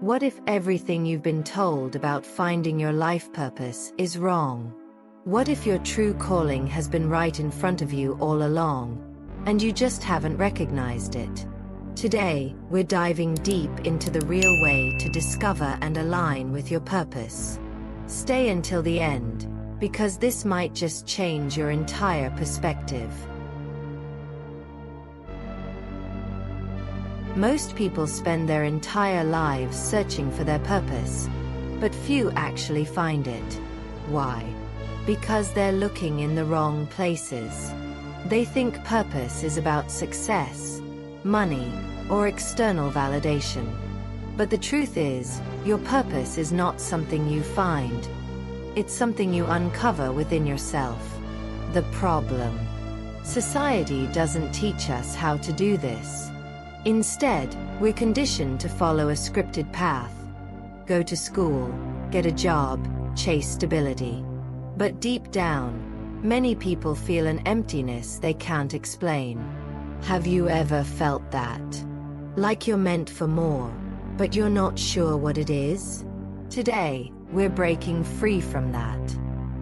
What if everything you've been told about finding your life purpose is wrong? What if your true calling has been right in front of you all along, and you just haven't recognized it? Today, we're diving deep into the real way to discover and align with your purpose. Stay until the end, because this might just change your entire perspective. Most people spend their entire lives searching for their purpose, but few actually find it. Why? Because they're looking in the wrong places. They think purpose is about success, money, or external validation. But the truth is, your purpose is not something you find. It's something you uncover within yourself. The problem: society doesn't teach us how to do this. Instead, we're conditioned to follow a scripted path. Go to school, get a job, chase stability. But deep down, many people feel an emptiness they can't explain. Have you ever felt that? Like you're meant for more, but you're not sure what it is? Today, we're breaking free from that.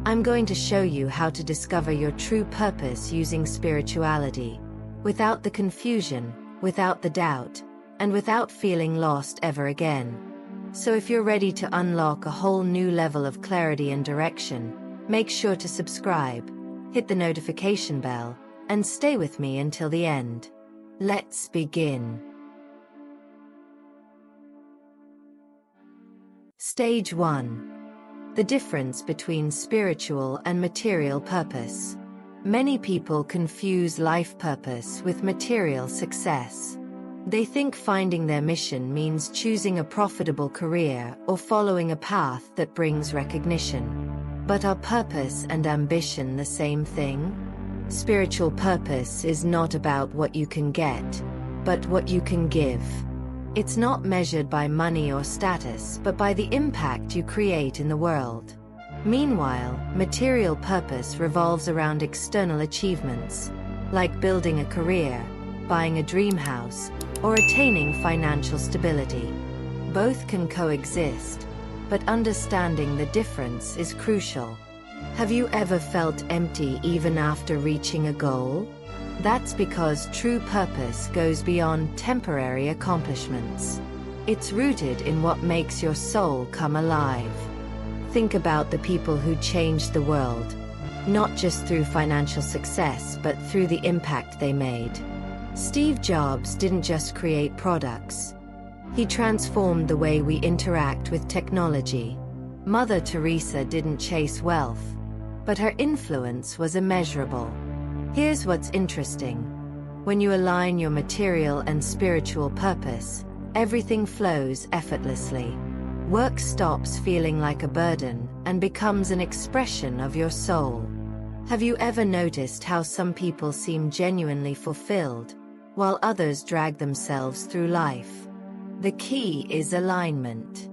I'm going to show you how to discover your true purpose using spirituality, without the confusion, without the doubt, and without feeling lost ever again. So if you're ready to unlock a whole new level of clarity and direction, make sure to subscribe, hit the notification bell, and stay with me until the end. Let's begin. Stage 1. The difference between spiritual and material purpose. Many people confuse life purpose with material success. They think finding their mission means choosing a profitable career or following a path that brings recognition. But are purpose and ambition the same thing? Spiritual purpose is not about what you can get, but what you can give. It's not measured by money or status, but by the impact you create in the world. Meanwhile, material purpose revolves around external achievements, like building a career, buying a dream house, or attaining financial stability. Both can coexist, but understanding the difference is crucial. Have you ever felt empty even after reaching a goal? That's because true purpose goes beyond temporary accomplishments. It's rooted in what makes your soul come alive. Think about the people who changed the world, not just through financial success, but through the impact they made. Steve Jobs didn't just create products. He transformed the way we interact with technology. Mother Teresa didn't chase wealth, but her influence was immeasurable. Here's what's interesting. When you align your material and spiritual purpose, everything flows effortlessly. Work stops feeling like a burden and becomes an expression of your soul. Have you ever noticed how some people seem genuinely fulfilled, while others drag themselves through life? The key is alignment.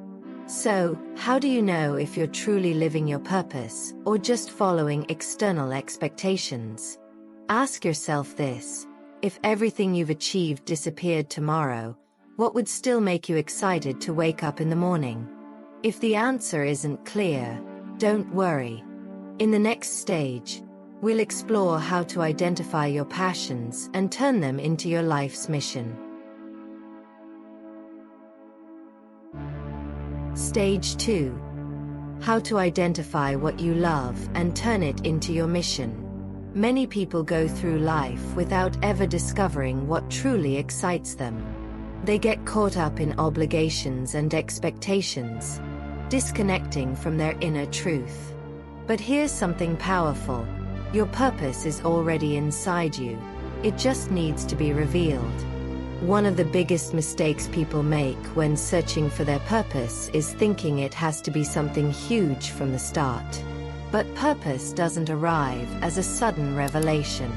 So, how do you know if you're truly living your purpose, or just following external expectations? Ask yourself this: if everything you've achieved disappeared tomorrow, what would still make you excited to wake up in the morning? If the answer isn't clear, don't worry. In the next stage, we'll explore how to identify your passions and turn them into your life's mission. Stage 2. How to identify what you love and turn it into your mission. Many people go through life without ever discovering what truly excites them. They get caught up in obligations and expectations, disconnecting from their inner truth. But here's something powerful. Your purpose is already inside you. It just needs to be revealed. One of the biggest mistakes people make when searching for their purpose is thinking it has to be something huge from the start. But purpose doesn't arrive as a sudden revelation.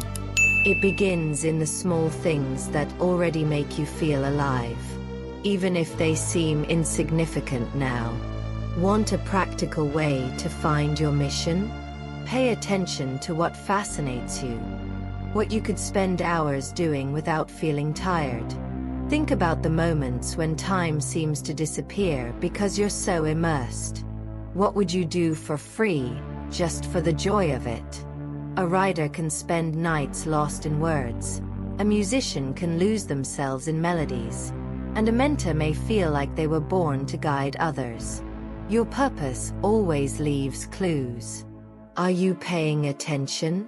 It begins in the small things that already make you feel alive, even if they seem insignificant now. Want a practical way to find your mission? Pay attention to what fascinates you, what you could spend hours doing without feeling tired. Think about the moments when time seems to disappear because you're so immersed. What would you do for free, just for the joy of it? A writer can spend nights lost in words. A musician can lose themselves in melodies. And a mentor may feel like they were born to guide others. Your purpose always leaves clues. Are you paying attention?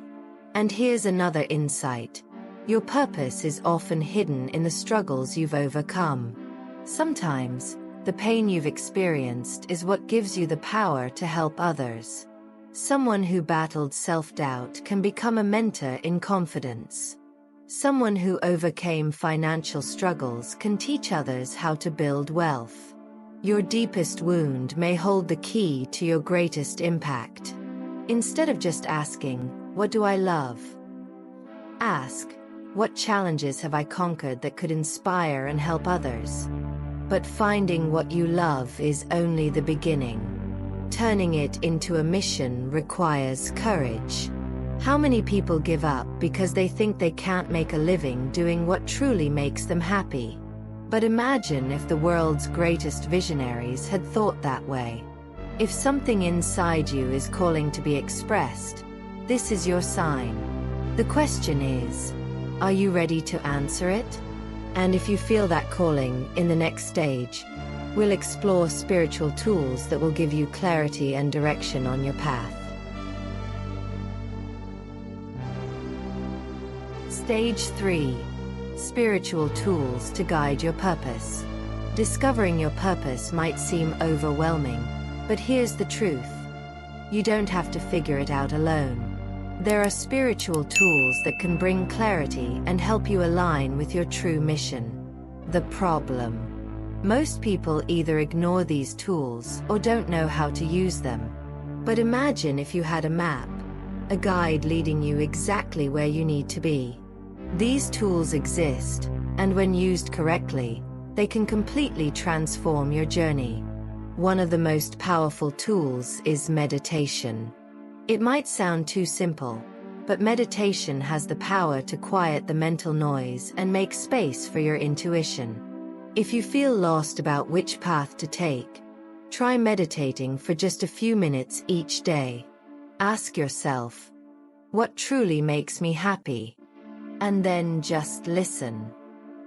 And here's another insight. Your purpose is often hidden in the struggles you've overcome. Sometimes, the pain you've experienced is what gives you the power to help others. Someone who battled self-doubt can become a mentor in confidence. Someone who overcame financial struggles can teach others how to build wealth. Your deepest wound may hold the key to your greatest impact. Instead of just asking, "What do I love?" ask, "What challenges have I conquered that could inspire and help others?" But finding what you love is only the beginning. Turning it into a mission requires courage. How many people give up because they think they can't make a living doing what truly makes them happy? But imagine if the world's greatest visionaries had thought that way. If something inside you is calling to be expressed, this is your sign. The question is, are you ready to answer it? And if you feel that calling, in the next stage, we'll explore spiritual tools that will give you clarity and direction on your path. Stage 3. Spiritual tools to guide your purpose. Discovering your purpose might seem overwhelming, but here's the truth. You don't have to figure it out alone. There are spiritual tools that can bring clarity and help you align with your true mission. The problem. Most people either ignore these tools or don't know how to use them. But imagine if you had a map, a guide leading you exactly where you need to be. These tools exist, and when used correctly, they can completely transform your journey. One of the most powerful tools is meditation. It might sound too simple, but meditation has the power to quiet the mental noise and make space for your intuition. If you feel lost about which path to take, try meditating for just a few minutes each day. Ask yourself, what truly makes me happy? And then just listen.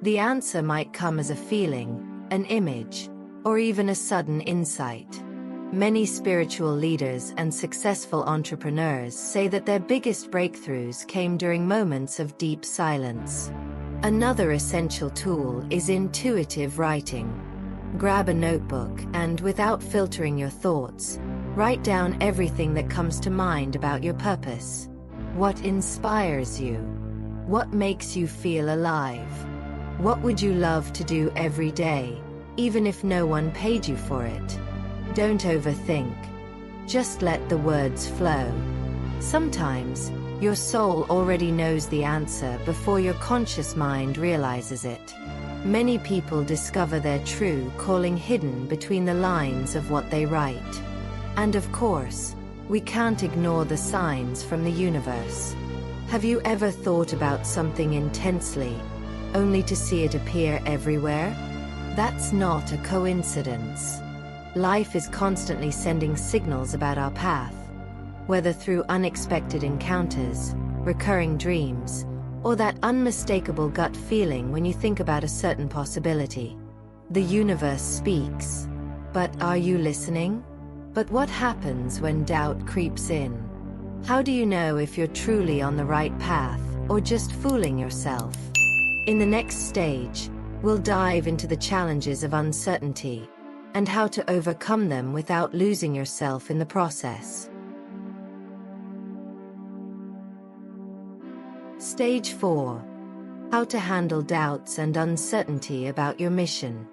The answer might come as a feeling, an image, or even a sudden insight. Many spiritual leaders and successful entrepreneurs say that their biggest breakthroughs came during moments of deep silence. Another essential tool is intuitive writing. Grab a notebook and, without filtering your thoughts, write down everything that comes to mind about your purpose. What inspires you? What makes you feel alive? What would you love to do every day, even if no one paid you for it? Don't overthink. Just let the words flow. Sometimes, your soul already knows the answer before your conscious mind realizes it. Many people discover their true calling hidden between the lines of what they write. And of course, we can't ignore the signs from the universe. Have you ever thought about something intensely, only to see it appear everywhere? That's not a coincidence. Life is constantly sending signals about our path, whether through unexpected encounters, recurring dreams, or that unmistakable gut feeling when you think about a certain possibility. The universe speaks. But are you listening? But what happens when doubt creeps in? How do you know if you're truly on the right path, or just fooling yourself? In the next stage, we'll dive into the challenges of uncertainty, and how to overcome them without losing yourself in the process. Stage 4. How to handle doubts and uncertainty about your mission.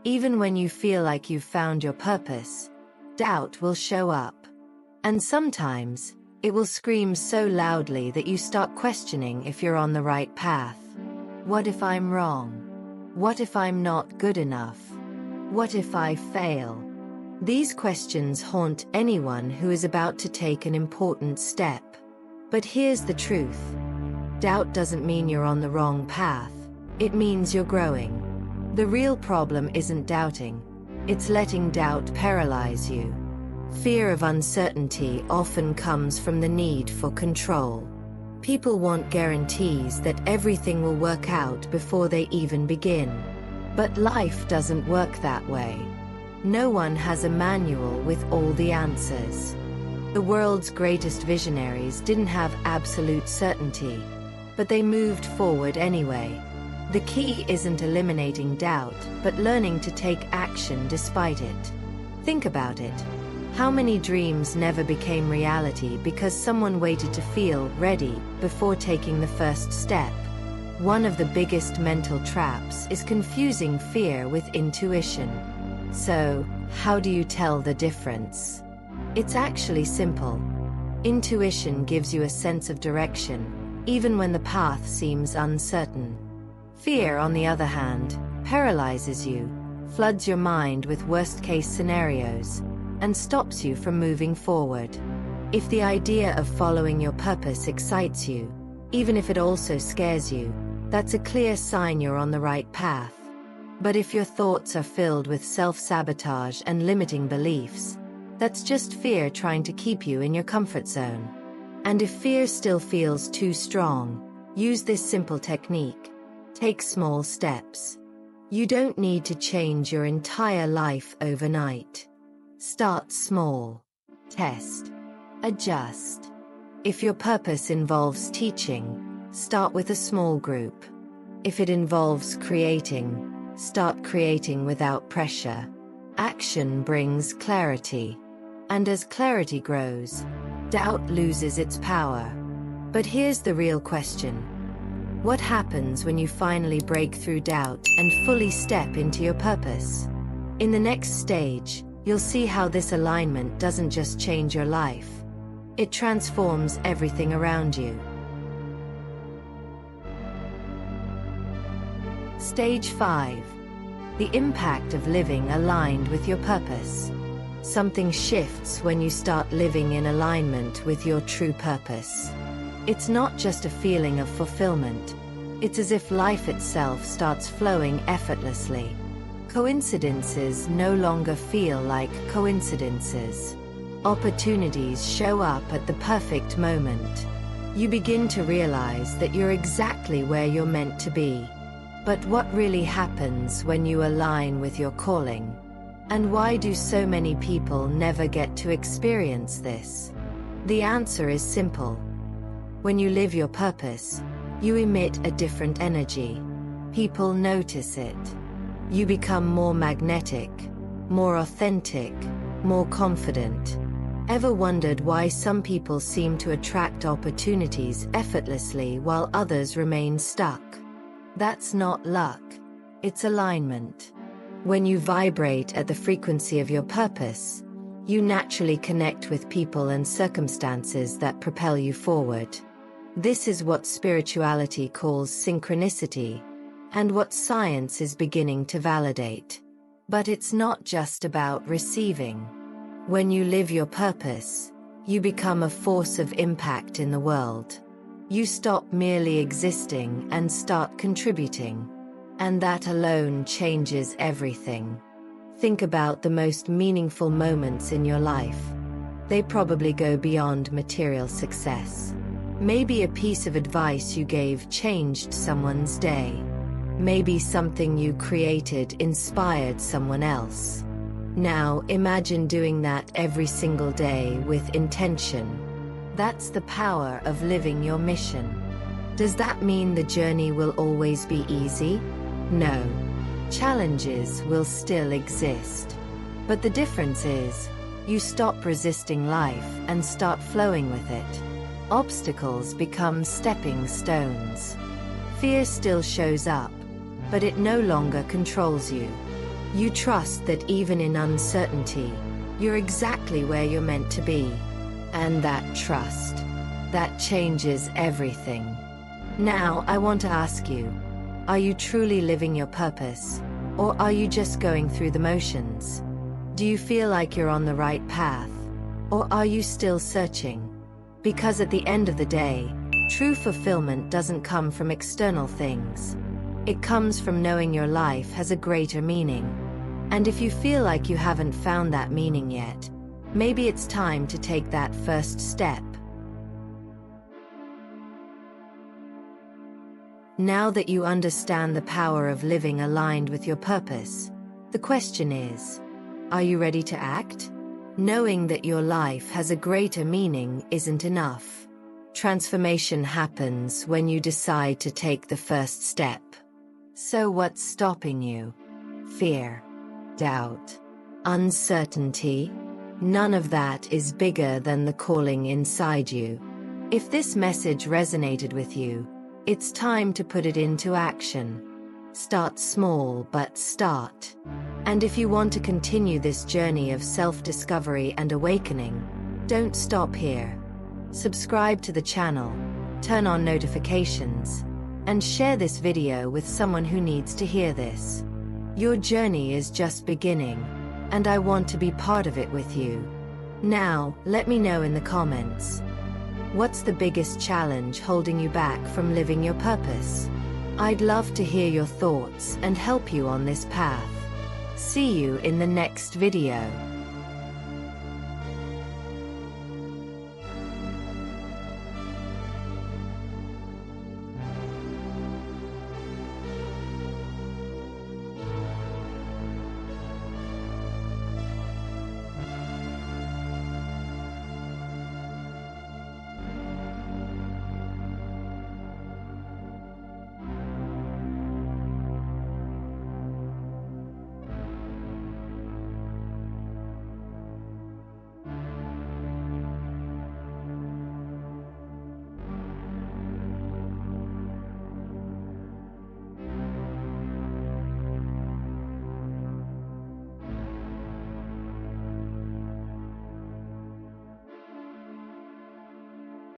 Even when you feel like you've found your purpose, doubt will show up. And sometimes, it will scream so loudly that you start questioning if you're on the right path. What if I'm wrong? What if I'm not good enough? What if I fail? These questions haunt anyone who is about to take an important step. But here's the truth. Doubt doesn't mean you're on the wrong path. It means you're growing. The real problem isn't doubting, it's letting doubt paralyze you. Fear of uncertainty often comes from the need for control. People want guarantees that everything will work out before they even begin. But life doesn't work that way. No one has a manual with all the answers. The world's greatest visionaries didn't have absolute certainty, but they moved forward anyway. The key isn't eliminating doubt, but learning to take action despite it. Think about it. How many dreams never became reality because someone waited to feel ready before taking the first step? One of the biggest mental traps is confusing fear with intuition. So, how do you tell the difference? It's actually simple. Intuition gives you a sense of direction, even when the path seems uncertain. Fear, on the other hand, paralyzes you, floods your mind with worst-case scenarios, and stops you from moving forward. If the idea of following your purpose excites you, even if it also scares you, that's a clear sign you're on the right path. But if your thoughts are filled with self-sabotage and limiting beliefs, that's just fear trying to keep you in your comfort zone. And if fear still feels too strong, use this simple technique. Take small steps. You don't need to change your entire life overnight. Start small. Test. Adjust. If your purpose involves teaching, start with a small group. If it involves creating, start creating without pressure. Action brings clarity. And as clarity grows, doubt loses its power. But here's the real question. What happens when you finally break through doubt and fully step into your purpose? In the next stage, you'll see how this alignment doesn't just change your life. It transforms everything around you. Stage 5. The impact of living aligned with your purpose. Something shifts when you start living in alignment with your true purpose. It's not just a feeling of fulfillment. It's as if life itself starts flowing effortlessly. Coincidences no longer feel like coincidences. Opportunities show up at the perfect moment. You begin to realize that you're exactly where you're meant to be. But what really happens when you align with your calling? And why do so many people never get to experience this? The answer is simple. When you live your purpose, you emit a different energy. People notice it. You become more magnetic, more authentic, more confident. Ever wondered why some people seem to attract opportunities effortlessly while others remain stuck? That's not luck. It's alignment. When you vibrate at the frequency of your purpose, you naturally connect with people and circumstances that propel you forward. This is what spirituality calls synchronicity, and what science is beginning to validate. But it's not just about receiving. When you live your purpose, you become a force of impact in the world. You stop merely existing and start contributing. And that alone changes everything. Think about the most meaningful moments in your life. They probably go beyond material success. Maybe a piece of advice you gave changed someone's day. Maybe something you created inspired someone else. Now imagine doing that every single day with intention. That's the power of living your mission. Does that mean the journey will always be easy? No. Challenges will still exist. But the difference is, you stop resisting life and start flowing with it. Obstacles become stepping stones. Fear still shows up, but it no longer controls you. You trust that even in uncertainty, you're exactly where you're meant to be. And that trust, that changes everything. Now, I want to ask you, are you truly living your purpose, or are you just going through the motions? Do you feel like you're on the right path, or are you still searching? Because at the end of the day, true fulfillment doesn't come from external things. It comes from knowing your life has a greater meaning. And if you feel like you haven't found that meaning yet, maybe it's time to take that first step. Now that you understand the power of living aligned with your purpose, the question is, are you ready to act? Knowing that your life has a greater meaning isn't enough. Transformation happens when you decide to take the first step. So what's stopping you? Fear, doubt, uncertainty? None of that is bigger than the calling inside you. If this message resonated with you, it's time to put it into action. Start small, but start. And if you want to continue this journey of self-discovery and awakening, don't stop here. Subscribe to the channel, turn on notifications, and share this video with someone who needs to hear this. Your journey is just beginning, and I want to be part of it with you. Now, let me know in the comments. What's the biggest challenge holding you back from living your purpose? I'd love to hear your thoughts and help you on this path. See you in the next video.